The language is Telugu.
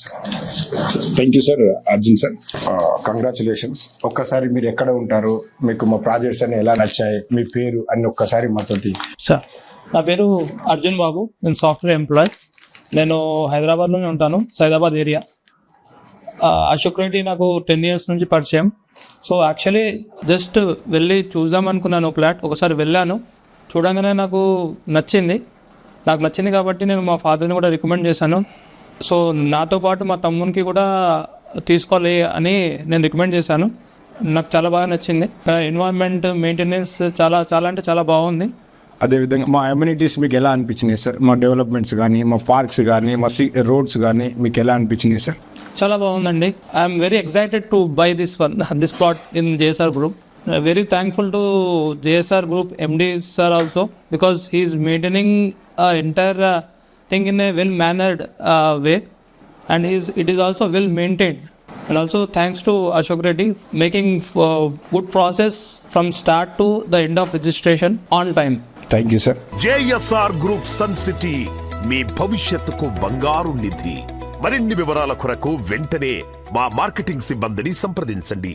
Sir. Thank you sir. Arjun sir. Congratulations. ఒక్కసారి మీరు ఎక్కడ ఉంటారు, మీకు మా ప్రాజెక్ట్స్ అన్ని ఎలా నచ్చాయి, మీ పేరు అన్ని ఒక్కసారి మాతోటి. సార్ నా పేరు అర్జున్ బాబు, నేను సాఫ్ట్వేర్ ఎంప్లాయ్. నేను హైదరాబాద్లోనే ఉంటాను, సైదాబాద్ ఏరియా. అశోక్ రెడ్డి నాకు 10 years నుంచి పరిచయం. సో యాక్చువల్లీ జస్ట్ వెళ్ళి చూద్దాం అనుకున్నాను ఫ్లాట్. ఒకసారి వెళ్ళాను, చూడంగానే నాకు నచ్చింది కాబట్టి నేను మా ఫాదర్ని కూడా రికమెండ్ చేశాను. సో నాతో పాటు మా తమ్మునికి కూడా తీసుకోవాలి అని నేను రికమెండ్ చేశాను. నాకు చాలా బాగా నచ్చింది. ఎన్వైరన్మెంట్ మెయింటెనెన్స్ చాలా చాలా అంటే చాలా బాగుంది. అదేవిధంగా మా అమ్యూనిటీస్ మీకు ఎలా అనిపించినాయి సార్? మా డెవలప్మెంట్స్ కానీ, మా పార్క్స్ కానీ, మా రోడ్స్ కానీ మీకు ఎలా అనిపించినాయి సార్? చాలా బాగుందండి. I'm very excited to buy this plot in JSR group. Very thankful to JSR group MD sir also, because he is maintaining entire thing in a well mannered way, and it is also well maintained. And also thanks to Ashok Reddy making good process from start to the end of registration on time. Thank you sir. JSR group sun city మీ భవిష్యత్తుకు బంగారు నిధి. మరిన్ని వివరాల కొరకు వెంటనే మా మార్కెటింగ్ సిబ్బందిని సంప్రదించండి.